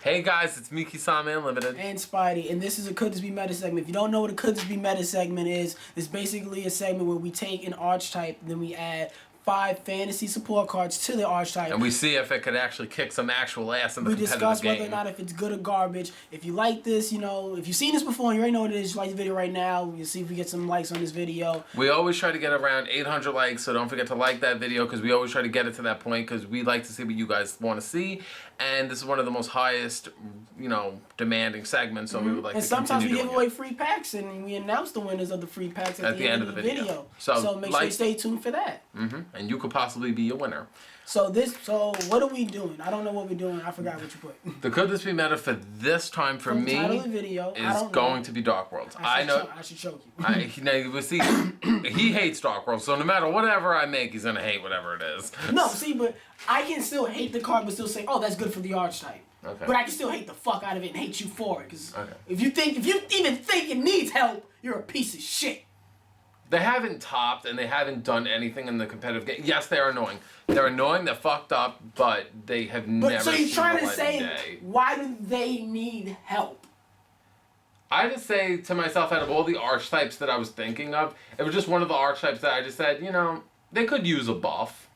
Hey guys, it's me, Kisame Unlimited. And Spidey, and this is a Could This Be Meta segment. If you don't know what a Could This Be Meta segment is, it's basically a segment where we take an archetype, then we add 5 fantasy support cards to the archetype. And we see if it could actually kick some actual ass in the competitive game. We discuss whether or not if it's good or garbage. If you like this, if you've seen this before and you already know what it is, like the video right now. We'll see if we get some likes on this video. We always try to get around 800 likes, so don't forget to like that video because we always try to get it to that point because we like to see what you guys want to see. And this is one of the most highest, demanding segments, so we would like to continue doing it. And sometimes we give away free packs, and we announce the winners of the free packs at the end of the video. So make sure you stay tuned for that. And you could possibly be a winner. So what are we doing? I don't know what we're doing. I forgot what you put. The Could This Be Meta for this time for me title of the video, is going to be Dark Worlds. I know. I should choke you. He hates Dark Worlds, so no matter whatever I make, he's gonna hate whatever it is. No, see, but I can still hate the card, but still say, oh, that's good for the archetype. Okay. But I can still hate the fuck out of it and hate you for it. Because if you even think it needs help, you're a piece of shit. They haven't topped and they haven't done anything in the competitive game. Yes, they're annoying. They're annoying, they're fucked up, but they have never So you're seen trying the to light say, of day. Why why do they need help? I just say to myself, out of all the archetypes that I was thinking of, it was just one of the archetypes that I just said, they could use a buff.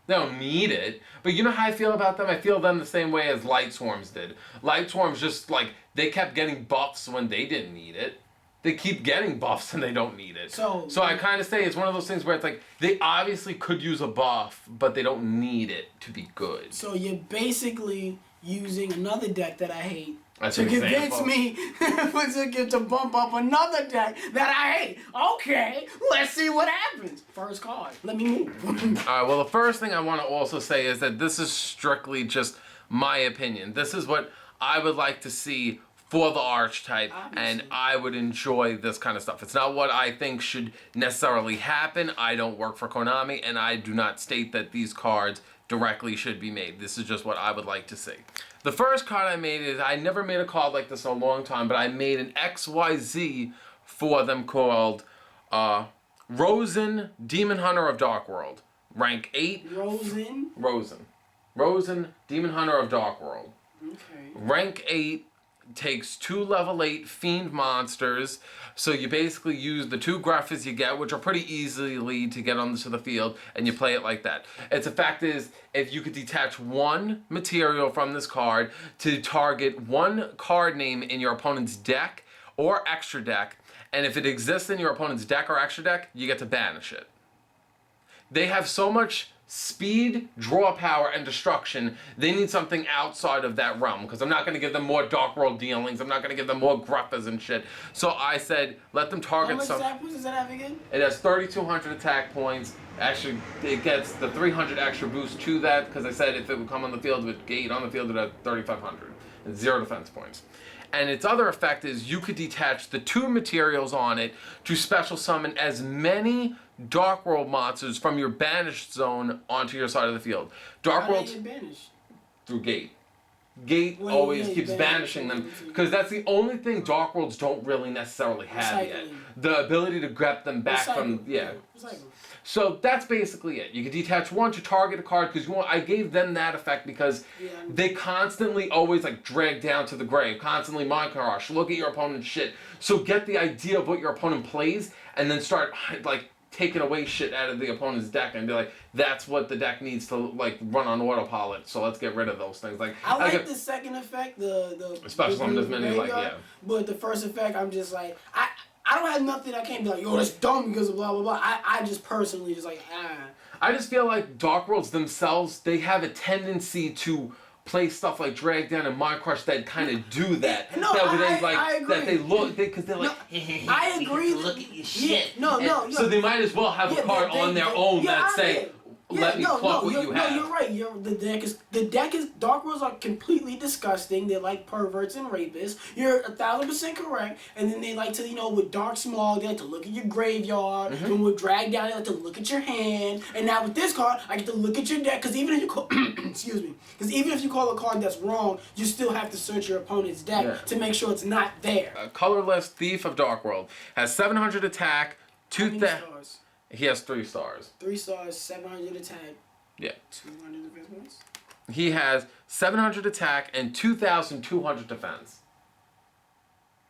They don't need it. But you know how I feel about them? I feel them the same way as Light Swarms did. Light Swarms just, they kept getting buffs when they didn't need it. They keep getting buffs and they don't need it. So I kind of say it's one of those things where it's like, they obviously could use a buff, but they don't need it to be good. So you're basically using another deck that I hate That's to convince me to bump up another deck that I hate. Okay, let's see what happens. First card. Let me move. Alright, well, the first thing I want to also say is that this is strictly just my opinion. This is what I would like to see for the archetype, and I would enjoy this kind of stuff. It's not what I think should necessarily happen. I don't work for Konami, and I do not state that these cards directly should be made. This is just what I would like to see. The first card I made is, I never made a card like this in a long time, but I made an XYZ for them called Rosen, Demon Hunter of Dark World. Rank 8. Rosen, Demon Hunter of Dark World. Okay. Rank 8. Takes 2 level 8 fiend monsters, so you basically use the 2 graphics you get, which are pretty easily to get onto the field, and you play it like that. Its effect is, if you could detach 1 material from this card to target 1 card name in your opponent's deck or extra deck, and if it exists in your opponent's deck or extra deck, you get to banish it. They have so much speed, draw power, and destruction. They need something outside of that realm, because I'm not going to give them more Dark World dealings. I'm not going to give them more Gruffas and shit. So I said, let them target some. How much attack points does that have again? It has 3,200 attack points. Actually, it gets the 300 extra boost to that, because I said if it would come on the field with Gate on the field, it would have 3,500. And 0 defense points. And its other effect is you could detach the 2 materials on it to special summon as many Dark World monsters from your banished zone onto your side of the field. Dark World banished through Gate. Gate always keeps banishing them because that's the only thing Dark Worlds don't really necessarily have yet. The ability to grab them back from So that's basically it. You can detach 1 to target a card because I gave them that effect because they constantly always drag down to the grave, constantly mind crush, look at your opponent's shit. So get the idea of what your opponent plays and then start taking away shit out of the opponent's deck and be like, that's what the deck needs to run on autopilot. So let's get rid of those things. I like the second effect, the special summon as many But the first effect, I'm just I don't have nothing. I can't be like, yo, that's dumb because of blah blah blah. I just personally I just feel like Dark Worlds themselves, they have a tendency to play stuff like Drag Down and Mind Crush that kind of do that. No, I agree. That they look, because they're like, I agree. Look at your shit. No. So they might as well have a card on their own that say, let me pluck what you have. No, you're right. The deck is Dark Worlds are completely disgusting. They're like perverts and rapists. You're 1,000% correct. And then they like to, with Dark Smog, they like to look at your graveyard. And with Drag Down, they like to look at your hand. And now with this card, I get to look at your deck. Because even if you call, excuse me, because even if you call a card that's wrong, you still have to search your opponent's deck to make sure it's not there. Colorless Thief of Dark World has 700 attack, 2,000. Stars? He has 3 stars. 3 stars, 700 attack. Yeah. 200 defense points. he has 700 attack and 2,200 defense.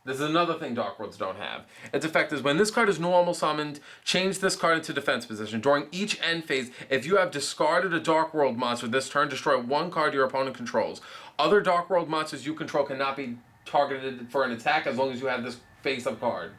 This is another thing Dark Worlds don't have. Its effect is when this card is normal summoned, change this card into defense position. During each end phase, if you have discarded a Dark World monster this turn, destroy one card your opponent controls. Other Dark World monsters you control cannot be targeted for an attack as long as you have this face-up card.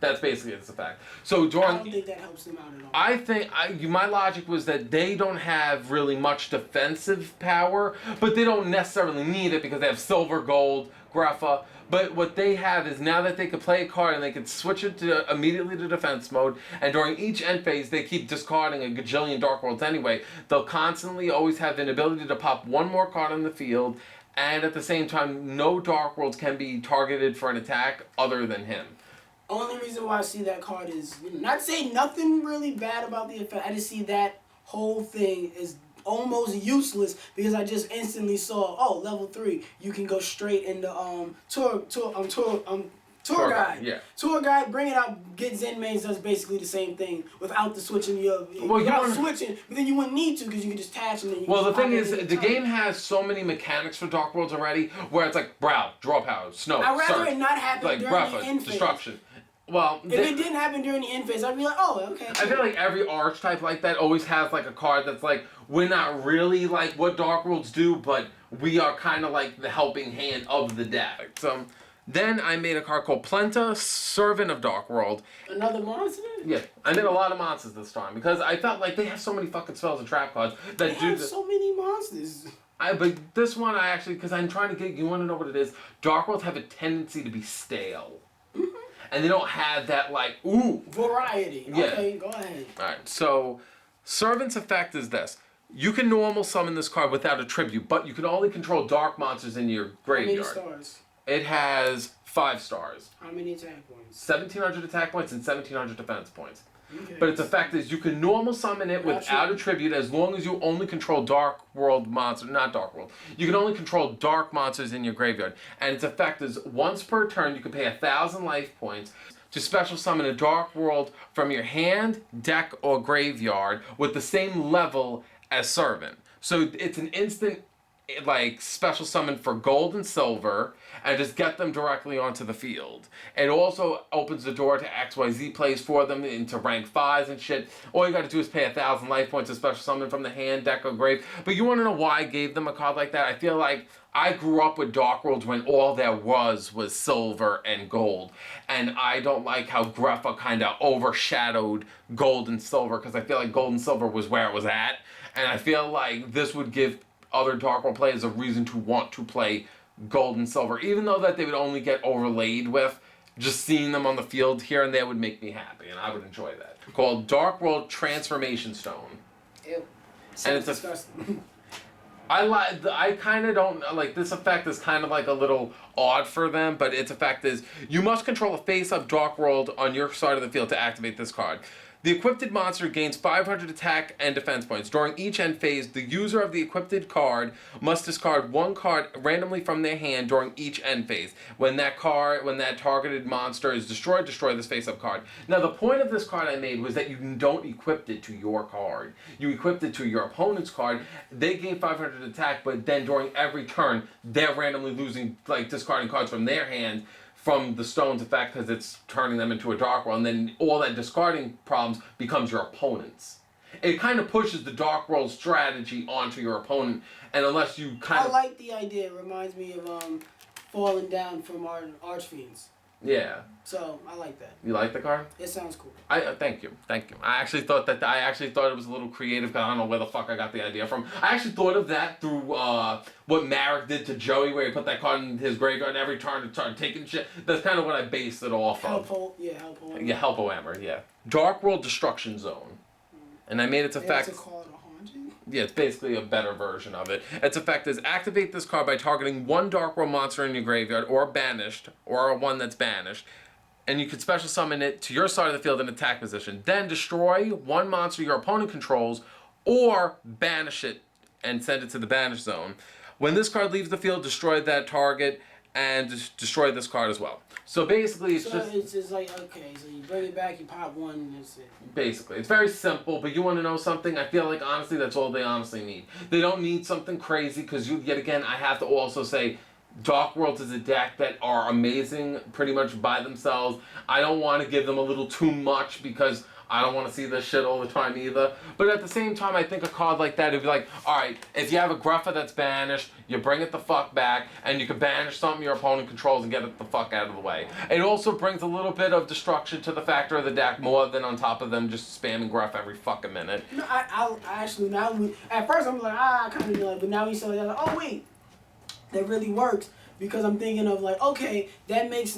That's basically its effect. So during, I don't think that helps them out at all. I think my logic was that they don't have really much defensive power, but they don't necessarily need it because they have silver, gold, Grapha. But what they have is now that they can play a card and they can switch it to immediately to defense mode, and during each end phase they keep discarding a gajillion Dark Worlds anyway, they'll constantly always have an ability to pop one more card on the field, and at the same time no Dark Worlds can be targeted for an attack other than him. Only reason why I see that card is, not saying nothing really bad about the effect, I just see that whole thing is almost useless because I just instantly saw, level 3, you can go straight into tour guide. Yeah. Tour guide, bring it out, get Zen mains does basically the same thing without the switching switching, but then you wouldn't need to because you can just attach and then you the thing is, the game has so many mechanics for Dark Worlds already where it's like Brow, draw power, snow, I'd rather search, it not happen like during Grapha, the end phase. destruction. Well, if it didn't happen during the end phase, I'd be like, oh, okay. I feel like every archetype like that always has like a card that's like, we're not really like what Dark Worlds do, but we are kind of like the helping hand of the deck. So then I made a card called Plenta, Servant of Dark World. Another monster? Yeah, I made a lot of monsters this time because I felt like they have so many fucking spells and trap cards that They do have so many monsters. But this one I actually, because I'm trying to get, you want to know what it is? Dark Worlds have a tendency to be stale. And they don't have that, like, ooh. Variety. Yeah. Okay, go ahead. Alright, so Servant's effect is this. You can normal summon this card without a tribute, but you can only control dark monsters in your graveyard. How many stars? It has 5 stars. How many attack points? 1,700 attack points and 1,700 defense points. Okay. But its effect is you can normal summon it without a tribute as long as you only control Dark World monsters. Not Dark World. You can only control dark monsters in your graveyard. And its effect is once per turn you can pay 1,000 life points to special summon a Dark World from your hand, deck, or graveyard with the same level as Servant. So it's an instant like special summon for gold and silver and just get them directly onto the field. It also opens the door to XYZ plays for them into rank 5s and shit. All you gotta do is pay 1,000 life points to special summon from the hand, deck, or grave. But you wanna know why I gave them a card like that? I feel like I grew up with Dark Worlds when all there was silver and gold. And I don't like how Grapha kind of overshadowed gold and silver because I feel like gold and silver was where it was at. And I feel like this would give other Dark World players a reason to want to play gold and silver, even though that they would only get overlaid with. Just seeing them on the field here and there would make me happy, and I would enjoy that. Called Dark World Transformation Stone. Ew. And it's disgusting. I kind of don't like this effect is kind of like a little odd for them, but its effect is you must control a face-up Dark World on your side of the field to activate this card. The equipped monster gains 500 attack and defense points. During each end phase, the user of the equipped card must discard one card randomly from their hand during each end phase. When that targeted monster is destroyed, destroy this face-up card. Now, the point of this card I made was that you don't equip it to your card. You equipped it to your opponent's card. They gain 500 attack, but then during every turn, they're randomly losing, like discarding cards from their hand from the stone's effect because it's turning them into a Dark World, and then all that discarding problems becomes your opponent's. It kind of pushes the Dark World strategy onto your opponent, and unless you kind of... I like the idea. It reminds me of Falling Down from our Archfiends. Yeah. So, I like that. You like the card? It sounds cool. Thank you. I actually thought it was a little creative because I don't know where the fuck I got the idea from. I actually thought of that through what Marek did to Joey, where he put that card in his graveyard and every turn to start taking shit. That's kind of what I based it off of. Helpohammer. Yeah, Helpohammer, yeah. Dark World Destruction Zone. And I made its effect... It's called a haunting? Yeah, it's basically a better version of it. Its effect is activate this card by targeting one Dark World monster in your graveyard or banished, or one that's banished. And you can special summon it to your side of the field in attack position. Then destroy one monster your opponent controls or banish it and send it to the banish zone. When this card leaves the field, destroy that target and destroy this card as well. So basically, it's just like, okay, so you bring it back, you pop one, and that's it. Basically, it's very simple, but you want to know something? I feel like, honestly, that's all they honestly need. They don't need something crazy, because yet again, I have to also say, Dark Worlds is a deck that are amazing pretty much by themselves. I don't want to give them a little too much, because I don't want to see this shit all the time either. But at the same time, I think a card like that would be like, alright, if you have a Gruffa that's banished, you bring it the fuck back, and you can banish something your opponent controls and get it the fuck out of the way. It also brings a little bit of destruction to the factor of the deck, more than on top of them just spamming Gruff every fucking minute. No, I actually, now, at first I'm like, I kind of like, but now you said that, like, oh wait, that really works. Because I'm thinking of like, okay, that makes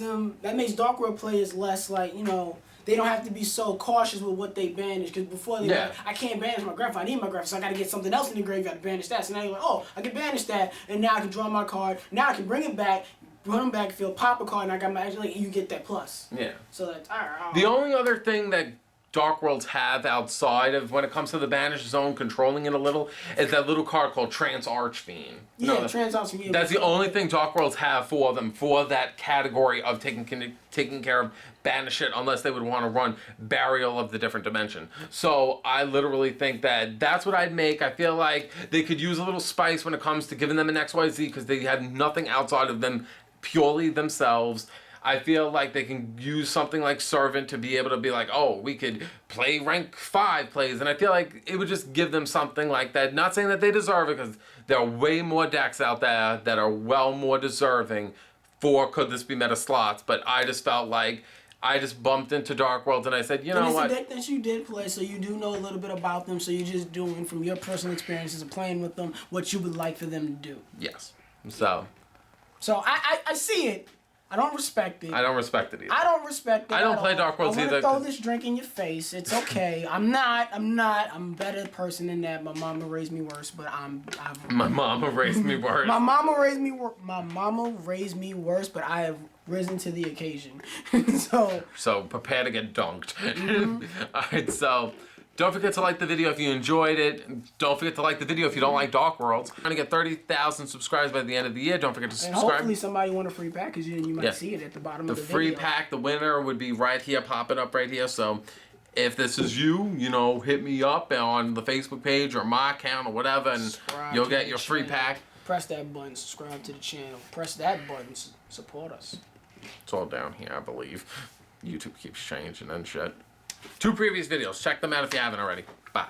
Dark World players less like, you know, they don't have to be so cautious with what they banish. Because before they like, I can't banish my Graph, I need my Graph, so I got to get something else in the graveyard to banish that. So now you're like, oh, I can banish that, and now I can draw my card. Now I can bring it back, run them back, field, pop a card, and I got my like, you get that plus. Yeah. So that's alright. The only other thing that Dark Worlds have outside of when it comes to the banished zone, controlling it a little, is that little card called Trance Archfiend. Yeah, Trance Archfiend. That's the only thing Dark Worlds have for them, for that category of taking care of banish it, unless they would want to run Burial of the Different Dimension. So I literally think that that's what I'd make. I feel like they could use a little spice when it comes to giving them an XYZ, because they had nothing outside of them purely themselves. I feel like they can use something like Servant to be able to be like, oh, we could play rank 5 plays. And I feel like it would just give them something like that. Not saying that they deserve it, because there are way more decks out there that are well more deserving for could this be meta slots. But I just felt like I just bumped into Dark Worlds and I said, you know what? It's a deck that you did play, so you do know a little bit about them. So you're just doing, from your personal experiences of playing with them, what you would like for them to do. Yes. So I see it. I don't respect it. I don't respect it either. I don't respect it. I don't play Dark Worlds either. I want to throw this drink in your face. It's okay. I'm not. I'm a better person than that. My mama raised me worse, but My mama raised me worse. My mama raised me worse, but I have risen to the occasion. So prepare to get dunked. All right, so don't forget to like the video if you enjoyed it. Don't forget to like the video if you don't like Dark Worlds. We're going to get 30,000 subscribers by the end of the year. Don't forget to subscribe. And hopefully somebody want a free pack, because you might see it at the bottom of the video. The free pack, the winner would be right here, popping up right here. So if this is you, you know, hit me up on the Facebook page or my account or whatever, and you'll get your free pack. Press that button, subscribe to the channel. Press that button, support us. It's all down here, I believe. YouTube keeps changing and shit. 2 previous videos. Check them out if you haven't already. Bye.